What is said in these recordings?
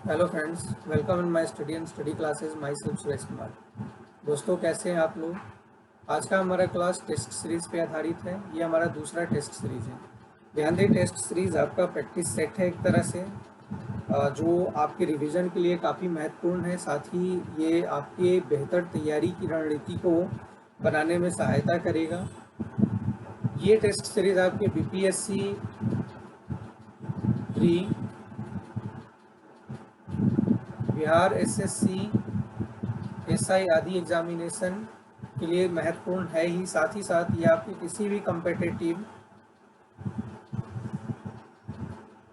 Hello friends, welcome in my study and study classes. My self Suresh Kumar. दोस्तों, कैसे हैं आप लोग। आज का हमारा क्लास टेस्ट सीरीज़ पे आधारित है। ये हमारा दूसरा टेस्ट सीरीज़ है। ध्यान दें, टेस्ट सीरीज़ आपका प्रैक्टिस सेट है एक तरह से, जो आपके रिवीजन के लिए काफ़ी महत्वपूर्ण है। साथ ही ये आपके बेहतर तैयारी की रणनीति को बनाने में सहायता करेगा। ये टेस्ट सीरीज़ आपके BPSC pre, Bihar SSC, SI आदि एग्जामिनेशन के लिए महत्वपूर्ण है ही। साथ ये आपके किसी भी कम्पिटिटिव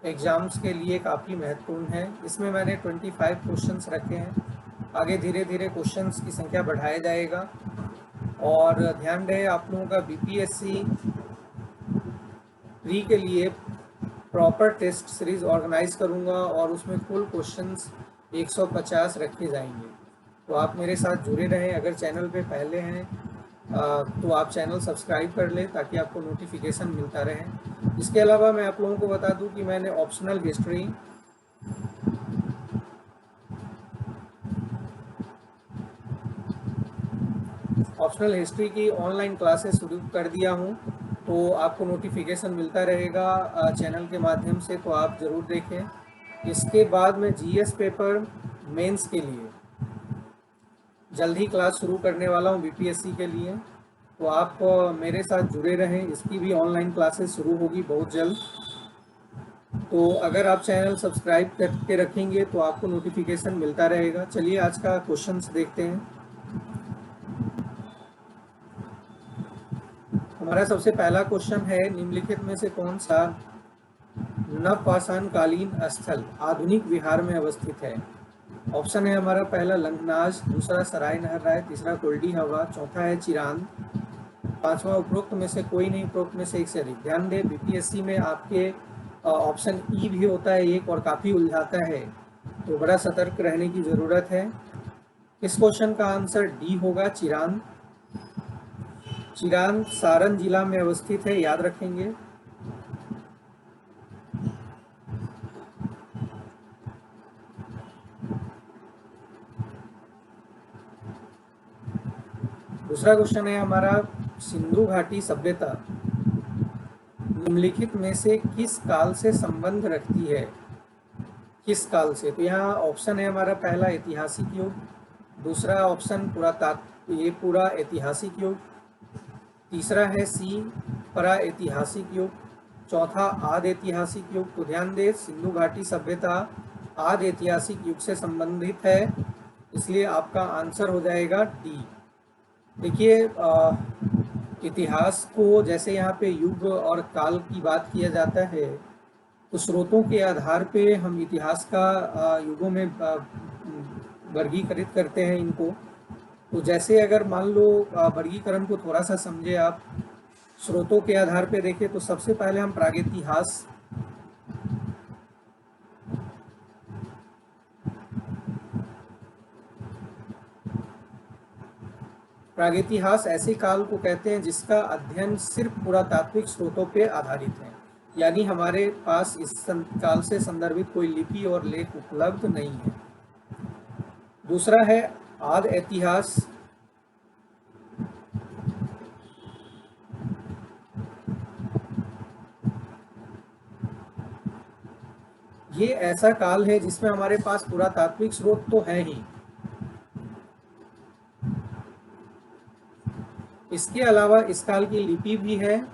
एग्ज़ाम्स के लिए काफ़ी महत्वपूर्ण है। इसमें मैंने 25 क्वेश्चंस रखे हैं। आगे धीरे धीरे क्वेश्चंस की संख्या बढ़ाया जाएगा। और ध्यान रहे, आप लोगों का बीपीएससी प्री के लिए प्रॉपर टेस्ट सीरीज़ ऑर्गेनाइज करूंगा और उसमें कुल क्वेश्चंस 150 रखे जाएंगे। तो आप मेरे साथ जुड़े रहें। अगर चैनल पे पहले हैं तो आप चैनल सब्सक्राइब कर लें ताकि आपको नोटिफिकेशन मिलता रहे। इसके अलावा मैं आप लोगों को बता दूं कि मैंने ऑप्शनल हिस्ट्री की ऑनलाइन क्लासेस शुरू कर दिया हूं, तो आपको नोटिफिकेशन मिलता रहेगा चैनल के माध्यम से, तो आप ज़रूर देखें। इसके बाद मैं जीएस पेपर मेंस के लिए जल्द ही क्लास शुरू करने वाला हूं बीपीएससी के लिए, तो आप मेरे साथ जुड़े रहें। इसकी भी ऑनलाइन क्लासेस शुरू होगी बहुत जल्द। तो अगर आप चैनल सब्सक्राइब करके रखेंगे तो आपको नोटिफिकेशन मिलता रहेगा। चलिए आज का क्वेश्चंस देखते हैं। हमारा सबसे पहला क्वेश्चन है, निम्नलिखित में से कौन सा नवपाषाणकालीन स्थल आधुनिक बिहार में अवस्थित है। ऑप्शन है हमारा पहला लंगनाज, दूसरा सराय नहर राय, तीसरा कुल्डी हवा, चौथा है चिरांद, पांचवा उपरोक्त में से कोई नहीं, उपरोक्त में से एक से अधिक। ध्यान दें, बीपीएससी में आपके ऑप्शन ई भी होता है एक, और काफ़ी उलझाता है, तो बड़ा सतर्क रहने की ज़रूरत है। इस क्वेश्चन का आंसर डी होगा, चिरांद। चिरांद सारण जिला में अवस्थित है, याद रखेंगे। दूसरा क्वेश्चन है हमारा, सिंधु घाटी सभ्यता निम्नलिखित में से किस काल से संबंध रखती है। किस काल से, तो यहाँ ऑप्शन है हमारा पहला ऐतिहासिक युग, दूसरा ऑप्शन पूरा ऐतिहासिक युग, तीसरा है सी परा ऐतिहासिक युग, चौथा आद ऐतिहासिक युग। तो ध्यान दें, सिंधु घाटी सभ्यता आद ऐतिहासिक युग से संबंधित है, इसलिए आपका आंसर हो जाएगा डी। देखिए, इतिहास को जैसे यहाँ पे युग और काल की बात किया जाता है, तो स्रोतों के आधार पे हम इतिहास का युगों में वर्गीकृत करते हैं इनको। तो जैसे अगर मान लो वर्गीकरण को थोड़ा सा समझे आप, स्रोतों के आधार पे देखें तो सबसे पहले हम प्रागैतिहास ऐसे काल को कहते हैं जिसका अध्ययन सिर्फ पुरातात्विक स्रोतों पे आधारित है, यानी हमारे पास इस काल से संदर्भित कोई लिपि और लेख उपलब्ध नहीं है। दूसरा है आद इतिहास। ये ऐसा काल है जिसमें हमारे पास पुरातात्विक स्रोत तो है ही, इसके अलावा इस काल की लिपि भी है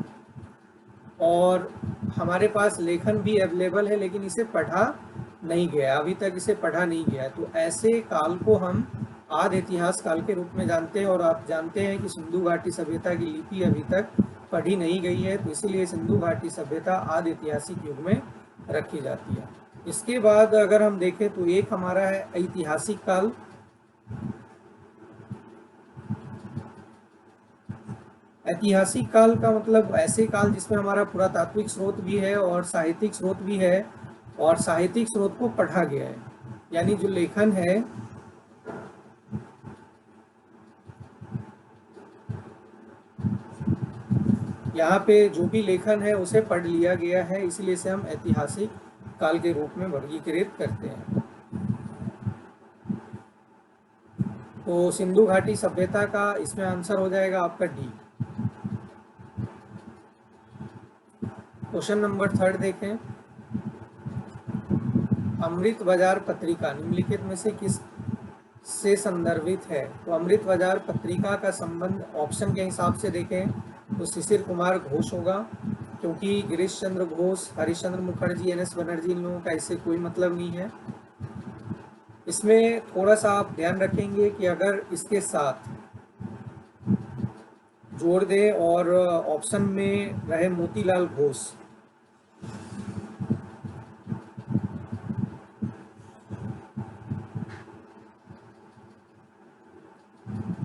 और हमारे पास लेखन भी अवेलेबल है, लेकिन इसे पढ़ा नहीं गया, अभी तक इसे पढ़ा नहीं गया। तो ऐसे काल को हम आद इतिहास काल के रूप में जानते हैं। और आप जानते हैं कि सिंधु घाटी सभ्यता की लिपि अभी तक पढ़ी नहीं गई है, तो इसीलिए सिंधु घाटी सभ्यता आद ऐतिहासिक युग में रखी जाती है। इसके बाद अगर हम देखें तो एक हमारा है ऐतिहासिक काल। ऐतिहासिक काल का मतलब ऐसे काल जिसमें हमारा पुरातात्विक स्रोत भी है और साहित्यिक स्रोत भी है, और साहित्यिक स्रोत को पढ़ा गया है, यानी जो लेखन है यहाँ पे जो भी लेखन है उसे पढ़ लिया गया है, इसलिए इसे हम ऐतिहासिक काल के रूप में वर्गीकृत करते हैं। तो सिंधु घाटी सभ्यता का इसमें आंसर हो जाएगा आपका डी। क्वेश्चन नंबर 3 देखें। अमृत बाजार पत्रिका निम्नलिखित में से किस से संदर्भित है? तो अमृत बाजार पत्रिका का संबंध ऑप्शन के हिसाब से देखें तो शिशिर कुमार घोष होगा, क्योंकि गिरीश चंद्र घोष, हरिश्चंद्र मुखर्जी, एन एस बनर्जी, इन लोगों का इससे कोई मतलब नहीं है। इसमें थोड़ा सा आप ध्यान रखेंगे कि अगर इसके साथ जोड़ दें और ऑप्शन में रहे मोतीलाल घोष,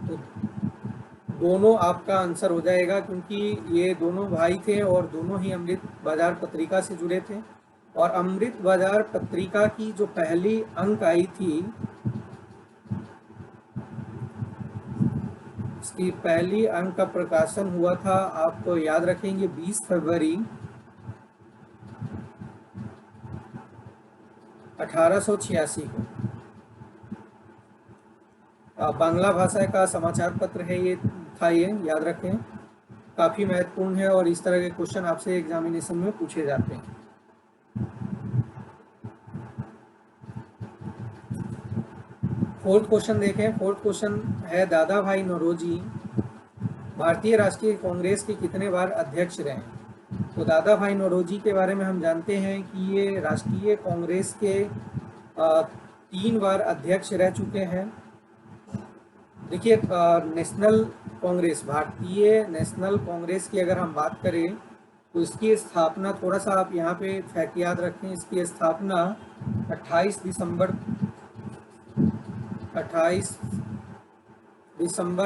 तो दोनों आपका आंसर हो जाएगा, क्योंकि ये दोनों भाई थे और दोनों ही अमृत बाजार पत्रिका से जुड़े थे। और अमृत बाजार पत्रिका की जो पहली अंक आई थी, इसकी पहली अंक का प्रकाशन हुआ था, आप याद रखेंगे 20 फरवरी 1886 को। बांग्ला भाषा का समाचार पत्र है ये, था ये, याद रखें, काफ़ी महत्वपूर्ण है और इस तरह के क्वेश्चन आपसे एग्जामिनेशन में पूछे जाते हैं। फोर्थ क्वेश्चन देखें। फोर्थ क्वेश्चन है, दादा भाई नौरोजी भारतीय राष्ट्रीय कांग्रेस के कितने बार अध्यक्ष रहे? तो दादा भाई नौरोजी के बारे में हम जानते हैं कि ये राष्ट्रीय कांग्रेस के 3 बार अध्यक्ष रह चुके हैं। देखिए, नेशनल कांग्रेस, भारतीय नेशनल कांग्रेस की अगर हम बात करें तो इसकी स्थापना, थोड़ा सा आप यहाँ पे फैक्ट याद रखें, इसकी स्थापना 28 दिसंबर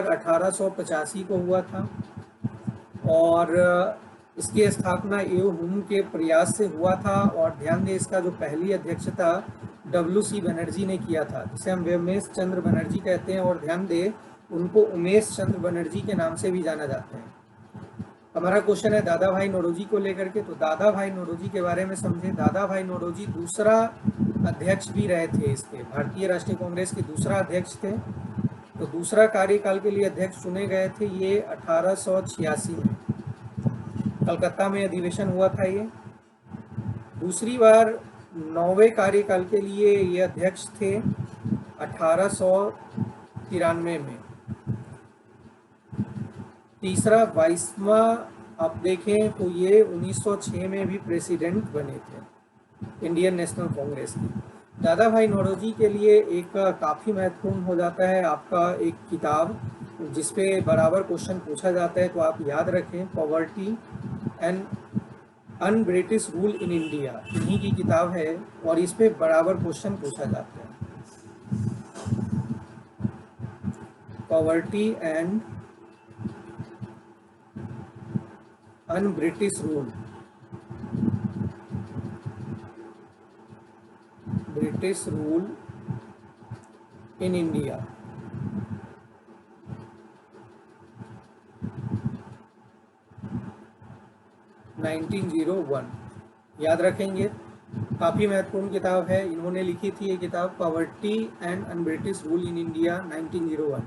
1885 को हुआ था और इसकी स्थापना एओ हुम के प्रयास से हुआ था। और ध्यान दें, इसका जो पहली अध्यक्षता WC बनर्जी ने किया था, जिसे हम उमेश चंद्र बनर्जी कहते हैं, और ध्यान दें उनको उमेश चंद्र बनर्जी के नाम से भी जाना जाता है। हमारा क्वेश्चन है दादा भाई नौरोजी को लेकर के, तो दादा भाई नौरोजी के बारे में समझें। दादा भाई नौरोजी दूसरा अध्यक्ष भी रहे थे, इसके भारतीय राष्ट्रीय कांग्रेस के दूसरा अध्यक्ष थे। तो दूसरा कार्यकाल के लिए अध्यक्ष चुने गए थे ये 1886 में, कलकत्ता में अधिवेशन हुआ था ये। दूसरी बार 9वें कार्यकाल के लिए ये अध्यक्ष थे 1893 में। तीसरा 22वां आप देखें तो ये 1906 में भी प्रेसिडेंट बने थे इंडियन नेशनल कांग्रेस के। दादा भाई नौरोजी के लिए एक काफ़ी महत्वपूर्ण हो जाता है आपका एक किताब, जिसपे बराबर क्वेश्चन पूछा जाता है, तो आप याद रखें, poverty and un British rule in India, इन्हीं की किताब है और इस पे बराबर क्वेश्चन पूछा जाता है। Poverty and un British rule, British rule in India, (1901) याद रखेंगे, काफ़ी महत्वपूर्ण किताब है। इन्होंने लिखी थी ये किताब, poverty and un British rule in India, 1901।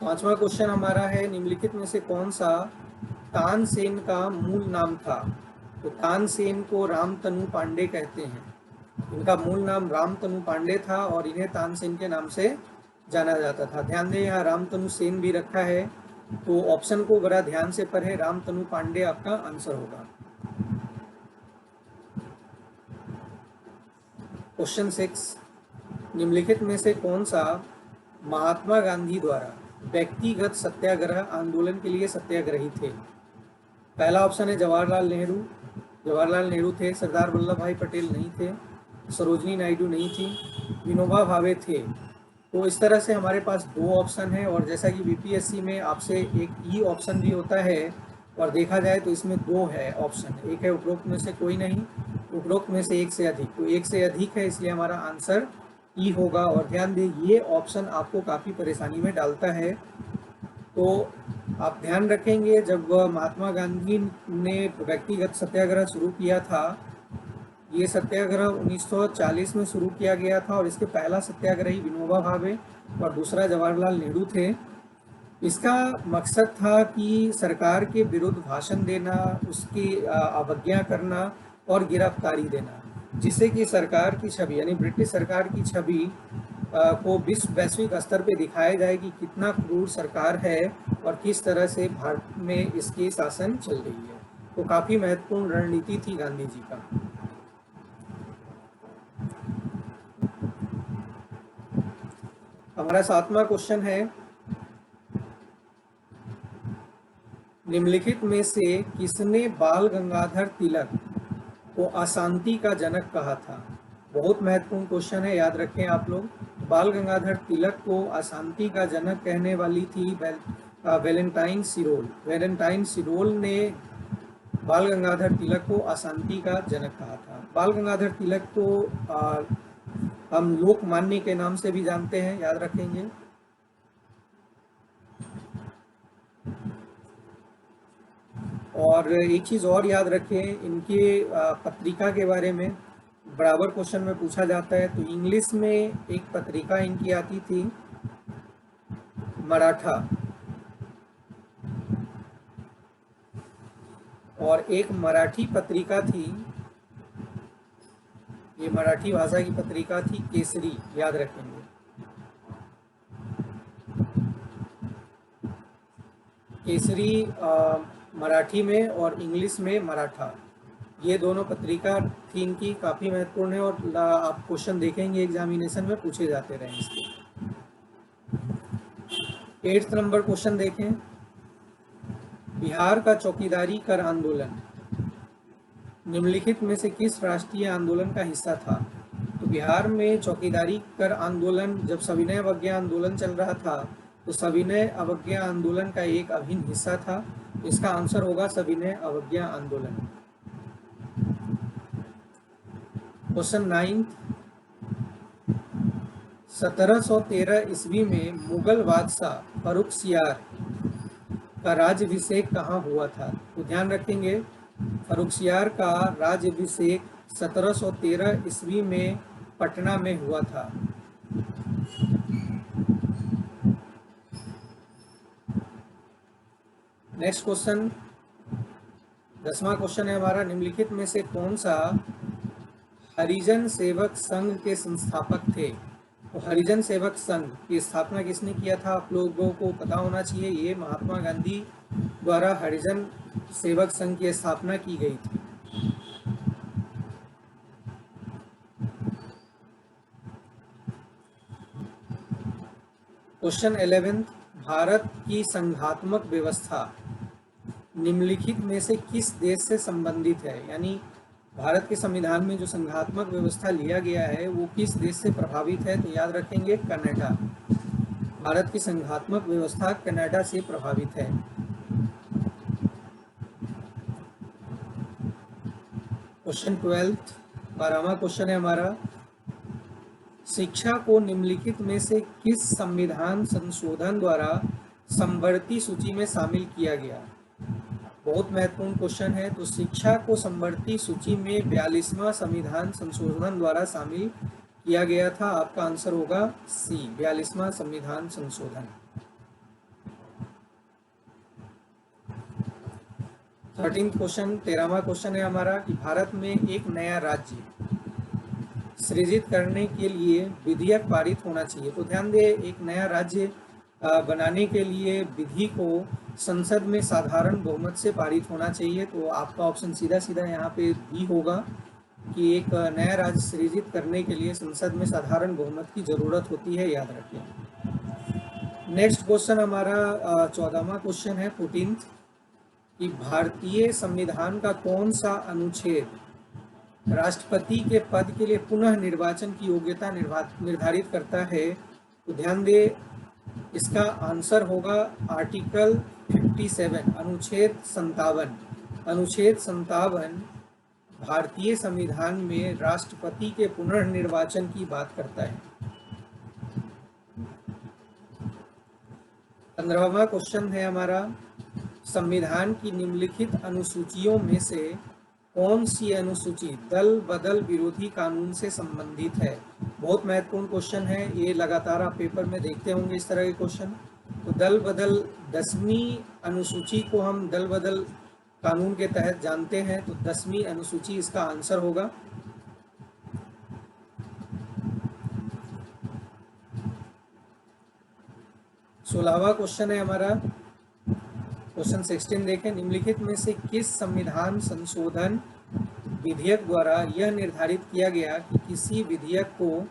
पांचवा क्वेश्चन हमारा है, निम्नलिखित में से कौन सा तानसेन का मूल नाम था? तो तानसेन को रामतनु पांडे कहते हैं। इनका मूल नाम रामतनु पांडे था और इन्हें तानसेन के नाम से जाना जाता था। ध्यान दें, यहाँ रामतनु सेन भी रखा है, तो ऑप्शन को बड़ा ध्यान से पढ़ें, रामतनु पांडे आपका आंसर होगा। क्वेश्चन 6, निम्नलिखित में से कौन सा महात्मा गांधी द्वारा व्यक्तिगत सत्याग्रह आंदोलन के लिए सत्याग्रही थे? पहला ऑप्शन है जवाहरलाल नेहरू। जवाहरलाल नेहरू थे। सरदार वल्लभ भाई पटेल नहीं थे। सरोजनी नायडू नहीं थी। विनोबा भावे थे। तो इस तरह से हमारे पास 2 ऑप्शन है, और जैसा कि बीपीएससी में आपसे एक ई ऑप्शन भी होता है, और देखा जाए तो इसमें 2 है ऑप्शन, एक है उपरोक्त में से कोई नहीं, उपरोक्त में से एक से अधिक, तो एक से अधिक है, इसलिए हमारा आंसर ई होगा। और ध्यान दें, ये ऑप्शन आपको काफ़ी परेशानी में डालता है, तो आप ध्यान रखेंगे जब महात्मा गांधी ने व्यक्तिगत सत्याग्रह शुरू किया था ये सत्याग्रह 1940 में शुरू किया गया था और इसके पहला सत्याग्रही विनोबा भावे और दूसरा जवाहरलाल नेहरू थे। इसका मकसद था कि सरकार के विरुद्ध भाषण देना, उसकी अवज्ञा करना और गिरफ्तारी देना, जिससे कि सरकार की छवि यानी ब्रिटिश सरकार की छवि को वैश्विक स्तर पे दिखाया जाए कि कितना क्रूर सरकार है और किस तरह से भारत में इसकी शासन चल रही है। तो काफ़ी महत्वपूर्ण रणनीति थी गांधी जी का। हमारा 7वां क्वेश्चन है, निम्नलिखित में से किसने बाल गंगाधर तिलक को अशांति का जनक कहा था? बहुत महत्वपूर्ण क्वेश्चन है, याद रखें आप लोग। बाल गंगाधर तिलक को अशांति का जनक कहने वाली थी वैलेंटाइन सिरोल। वैलेंटाइन सिरोल ने बाल गंगाधर तिलक को अशांति का जनक कहा था। बाल गंगाधर तिलक को हम लोकमान्य के नाम से भी जानते हैं, याद रखेंगे। और एक चीज़ और याद रखें, इनके पत्रिका के बारे में बराबर क्वेश्चन में पूछा जाता है। तो इंग्लिश में एक पत्रिका इनकी आती थी, मराठा, और एक मराठी पत्रिका थी, ये मराठी भाषा की पत्रिका थी, केसरी, याद रखेंगे। केसरी मराठी में और इंग्लिश में मराठा, ये दोनों पत्रिका थी इनकी, काफ़ी महत्वपूर्ण है और आप क्वेश्चन देखेंगे एग्जामिनेशन में पूछे जाते रहे इसके। 8th नंबर क्वेश्चन देखें, बिहार का चौकीदारी कर आंदोलन निम्नलिखित में से किस राष्ट्रीय आंदोलन का हिस्सा था? तो बिहार में चौकीदारी कर आंदोलन जब सविनय अवज्ञा आंदोलन चल रहा था, तो सविनय अवज्ञा आंदोलन का एक अभिन्न हिस्सा था। इसका आंसर होगा सविनय अवज्ञा आंदोलन। क्वेश्चन 9, 1713 ईस्वी में मुगल बादशाह फर्रुखसियार का राज्याभिषेक कहाँ हुआ था? तो ध्यान रखेंगे, फर्रुखसियार का राज्याभिषेक 1713 ईस्वी में पटना में हुआ था। नेक्स्ट क्वेश्चन, 10वां क्वेश्चन है हमारा, निम्नलिखित में से कौन सा हरिजन सेवक संघ के संस्थापक थे? तो हरिजन सेवक संघ की स्थापना किसने किया था? आप लोगों को पता होना चाहिए, ये महात्मा गांधी द्वारा हरिजन सेवक संघ की स्थापना की गई थी। क्वेश्चन 11, भारत की संघात्मक व्यवस्था निम्नलिखित में से किस देश से संबंधित है? यानी भारत के संविधान में जो संघात्मक व्यवस्था लिया गया है वो किस देश से प्रभावित है? तो याद रखेंगे कनाडा। भारत की संघात्मक व्यवस्था कनाडा से प्रभावित है। क्वेश्चन 12, 12वां क्वेश्चन है हमारा, शिक्षा को निम्नलिखित में से किस संविधान संशोधन द्वारा समवर्ती सूची में शामिल किया गया? बहुत महत्वपूर्ण क्वेश्चन है। तो शिक्षा को समवर्ती सूची में 42वां संविधान संशोधन द्वारा शामिल किया गया था। आपका आंसर होगा सी, 42वां संविधान संशोधन। 13th क्वेश्चन, 13वां क्वेश्चन है हमारा कि भारत में एक नया राज्य सृजित करने के लिए विधेयक पारित होना चाहिए। तो ध्यान दें, एक नया राज्य बनाने के लिए विधि को संसद में साधारण बहुमत से पारित होना चाहिए। तो आपका ऑप्शन सीधा सीधा यहाँ पे बी होगा कि एक नया राज्य सृजित करने के लिए संसद में साधारण बहुमत की जरूरत होती है, याद रखें। नेक्स्ट क्वेश्चन हमारा 14वां क्वेश्चन है, 14th, कि भारतीय संविधान का कौन सा अनुच्छेद राष्ट्रपति के पद के लिए पुनः निर्वाचन की योग्यता निर्धारित करता है? तो ध्यान दें, इसका आंसर होगा आर्टिकल 57, अनुच्छेद 57। अनुच्छेद 57 भारतीय संविधान में राष्ट्रपति के पुनर्निर्वाचन की बात करता है। 15वां क्वेश्चन है हमारा, संविधान की निम्नलिखित अनुसूचियों में से कौन सी अनुसूची दल बदल विरोधी कानून से संबंधित है? बहुत महत्वपूर्ण क्वेश्चन है ये, लगातार आप पेपर में देखते होंगे इस तरह के क्वेश्चन। तो दल बदल 10वीं अनुसूची को हम दल बदल कानून के तहत जानते हैं, तो 10वीं अनुसूची इसका आंसर होगा। सोलहवां क्वेश्चन है हमारा, क्वेश्चन 16 देखें। निम्नलिखित में से किस संविधान संशोधन विधेयक द्वारा यह निर्धारित किया गया कि किसी विधेयक को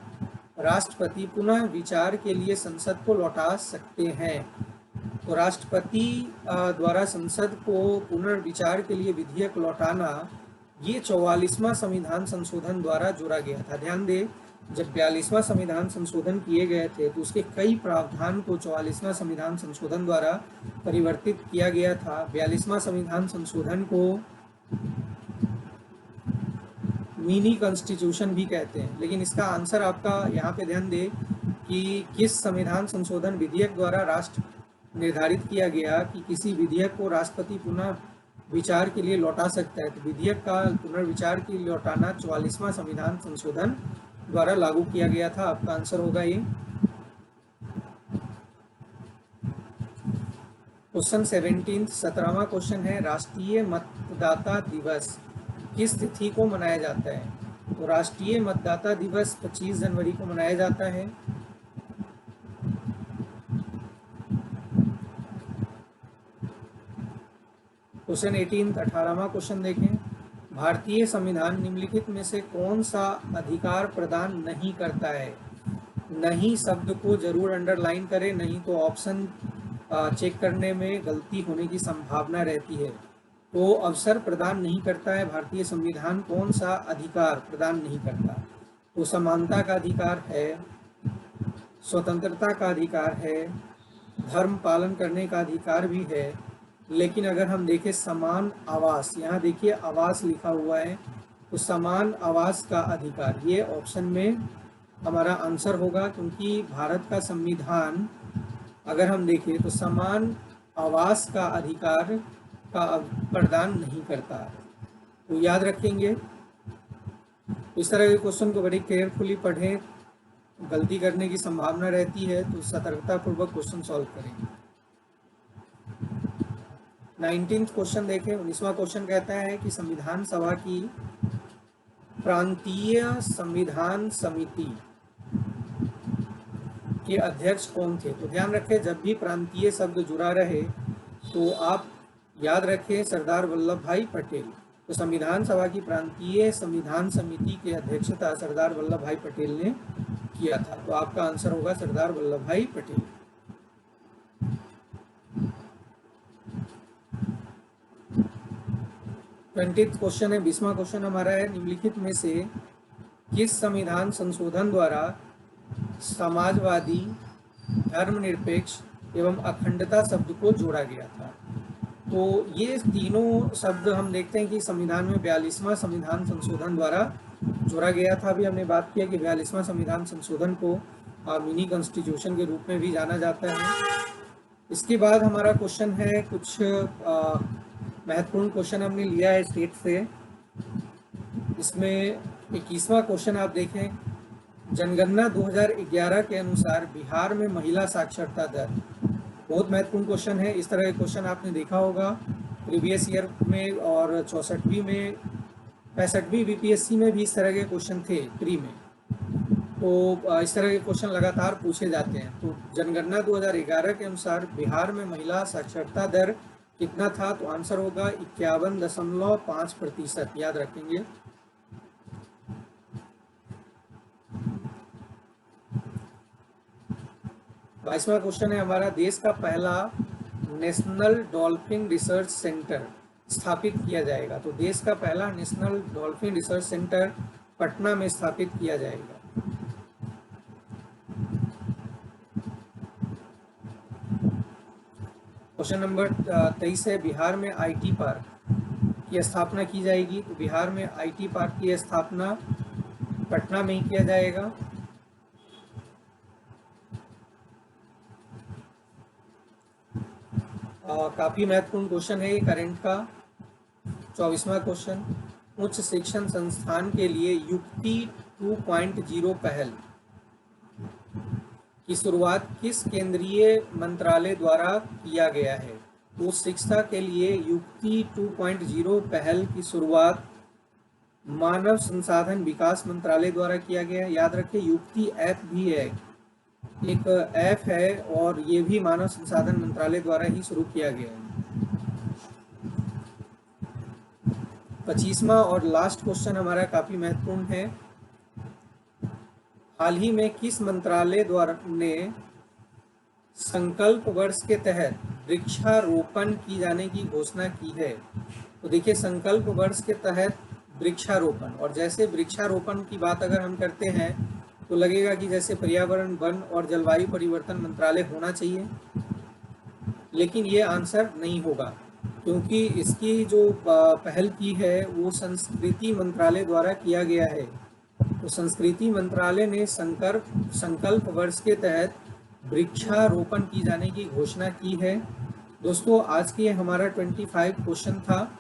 राष्ट्रपति पुनः विचार के लिए संसद को लौटा सकते हैं? तो राष्ट्रपति द्वारा संसद को पुनर्विचार के लिए विधेयक लौटाना, ये 44वां संविधान संशोधन द्वारा जोड़ा गया था। ध्यान दें, जब 42वां संविधान संशोधन किए गए थे तो उसके कई प्रावधान को 44वां संविधान संशोधन द्वारा परिवर्तित किया गया था। 42वां संविधान संशोधन को मिनी कॉन्स्टिट्यूशन भी कहते हैं। लेकिन इसका आंसर आपका यहाँ पे ध्यान दें कि किस संविधान संशोधन विधेयक द्वारा राष्ट्र निर्धारित किया गया कि किसी विधेयक को राष्ट्रपति पुनः विचार के लिए लौटा सकता है। तो विधेयक का पुनर्विचार के लिए लौटाना 44वां संविधान संशोधन द्वारा लागू किया गया था। आपका आंसर होगा ये। क्वेश्चन 17, 17वां क्वेश्चन है, राष्ट्रीय मतदाता दिवस किस तिथि को मनाया जाता है? तो राष्ट्रीय मतदाता दिवस 25 जनवरी को मनाया जाता है। क्वेश्चन 18, 18वां क्वेश्चन देखें। भारतीय संविधान निम्नलिखित में से कौन सा अधिकार प्रदान नहीं करता है? नहीं शब्द को जरूर अंडरलाइन करें, नहीं तो ऑप्शन चेक करने में गलती होने की संभावना रहती है। तो अवसर प्रदान नहीं करता है भारतीय संविधान, कौन सा अधिकार प्रदान नहीं करता? तो समानता का अधिकार है, स्वतंत्रता का अधिकार है, धर्म पालन करने का अधिकार भी है। लेकिन अगर हम देखें समान आवास, यहाँ देखिए आवास लिखा हुआ है, तो समान आवास का अधिकार ये ऑप्शन में हमारा आंसर होगा, क्योंकि भारत का संविधान अगर हम देखें तो समान आवास का अधिकार का प्रदान नहीं करता है। तो याद रखेंगे, इस तरह के क्वेश्चन को बड़ी केयरफुली पढ़ें, गलती करने की संभावना रहती है, तो सतर्कतापूर्वक क्वेश्चन सॉल्व करेंगे। 19th क्वेश्चन देखें। 19वां क्वेश्चन कहता है कि संविधान सभा की प्रांतीय संविधान समिति के अध्यक्ष कौन थे? तो ध्यान रखें, जब भी प्रांतीय शब्द जुड़ा रहे तो आप याद रखें सरदार वल्लभ भाई पटेल। तो संविधान सभा की प्रांतीय संविधान समिति की अध्यक्षता सरदार वल्लभ भाई पटेल ने किया था। तो आपका आंसर होगा सरदार वल्लभ भाई पटेल। क्वेश्चन है, 20वां क्वेश्चन हमारा है, निम्नलिखित में से किस संविधान संशोधन द्वारा समाजवादी, धर्मनिरपेक्ष एवं अखंडता शब्द को जोड़ा गया था? तो ये तीनों शब्द हम देखते हैं कि संविधान में 42वां संविधान संशोधन द्वारा जोड़ा गया था। अभी हमने बात किया कि 42वां संविधान संशोधन को मिनी कॉन्स्टिट्यूशन के रूप में भी जाना जाता है। इसके बाद हमारा क्वेश्चन है, कुछ महत्वपूर्ण क्वेश्चन हमने लिया है स्टेट से। इसमें 21वां क्वेश्चन आप देखें, जनगणना 2011 के अनुसार बिहार में महिला साक्षरता दर, बहुत महत्वपूर्ण क्वेश्चन है। इस तरह के क्वेश्चन आपने देखा होगा प्रीवियस ईयर में, और 64वीं में, 65वीं बीपीएससी में भी इस तरह के क्वेश्चन थे प्री में। तो इस तरह के क्वेश्चन लगातार पूछे जाते हैं। तो जनगणना 2011 के अनुसार बिहार में महिला साक्षरता दर कितना था? तो आंसर होगा 51.5%, याद रखेंगे। बाईसवां क्वेश्चन है हमारा, देश का पहला नेशनल डॉल्फिन रिसर्च सेंटर स्थापित किया जाएगा। तो देश का पहला national dolphin research centre Patna में स्थापित किया जाएगा। क्वेश्चन नंबर 23 है, बिहार में आईटी पार्क की स्थापना की जाएगी। तो बिहार में आईटी पार्क की स्थापना पटना में ही किया जाएगा। काफ़ी महत्वपूर्ण क्वेश्चन है ये, करंट का 24वां क्वेश्चन। उच्च शिक्षण संस्थान के लिए युक्ति 2.0 पहल की शुरुआत किस केंद्रीय मंत्रालय द्वारा किया गया है? तो शिक्षा के लिए युक्ति 2.0 पहल की शुरुआत मानव संसाधन विकास मंत्रालय द्वारा किया गया है। याद रखें, युक्ति ऐप भी है, एक ऐप है और ये भी मानव संसाधन मंत्रालय द्वारा ही शुरू किया गया है। 25वां और लास्ट क्वेश्चन हमारा काफी महत्वपूर्ण है। हाल ही में किस मंत्रालय द्वारा ने संकल्प वर्ष के तहत वृक्षारोपण की जाने की घोषणा की है? तो देखिए, संकल्प वर्ष के तहत वृक्षारोपण, और जैसे वृक्षारोपण की बात अगर हम करते हैं तो लगेगा कि जैसे पर्यावरण, वन और जलवायु परिवर्तन मंत्रालय होना चाहिए, लेकिन ये आंसर नहीं होगा, क्योंकि इसकी जो पहल की है वो संस्कृति मंत्रालय द्वारा किया गया है। तो संस्कृति मंत्रालय ने संकल्प वर्ष के तहत वृक्षारोपण की जाने की घोषणा की है। दोस्तों, आज के हमारा 25 क्वेश्चन था।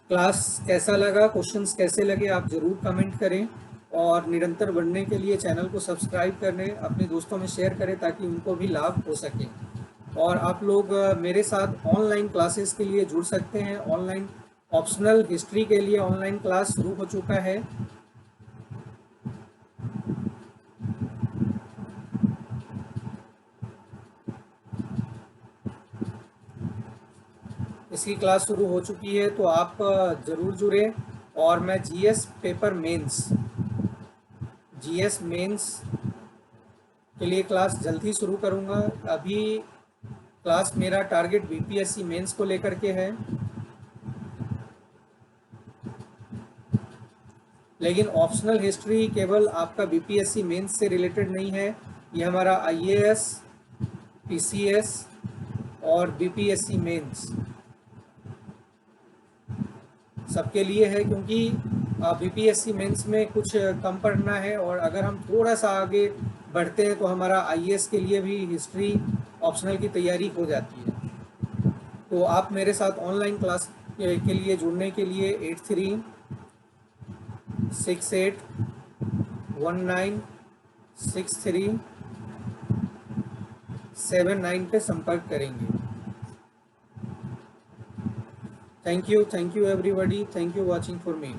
क्लास कैसा लगा, क्वेश्चंस कैसे लगे, आप ज़रूर कमेंट करें, और निरंतर बढ़ने के लिए चैनल को सब्सक्राइब करें, अपने दोस्तों में शेयर करें ताकि उनको भी लाभ हो सके। और आप लोग मेरे साथ ऑनलाइन क्लासेस के लिए जुड़ सकते हैं। ऑनलाइन ऑप्शनल हिस्ट्री के लिए ऑनलाइन क्लास शुरू हो चुका है। इसकी क्लास शुरू हो चुकी है, तो आप ज़रूर जुड़ें। और मैं जीएस मेंस के लिए क्लास जल्दी शुरू करूंगा। अभी क्लास मेरा टारगेट बीपीएससी मेंस को लेकर के है, लेकिन ऑप्शनल हिस्ट्री केवल आपका बीपीएससी मेंस से रिलेटेड नहीं है। ये हमारा आईएएस, पीसीएस और बीपीएससी मेंस सबके लिए है, क्योंकि बीपीएससी मेंस में कुछ कम पढ़ना है, और अगर हम थोड़ा सा आगे बढ़ते हैं तो हमारा आईएएस के लिए भी हिस्ट्री ऑप्शनल की तैयारी हो जाती है। तो आप मेरे साथ ऑनलाइन क्लास के लिए जुड़ने के लिए 8368196379 पे संपर्क करेंगे। Thank you everybody. Thank you watching for me.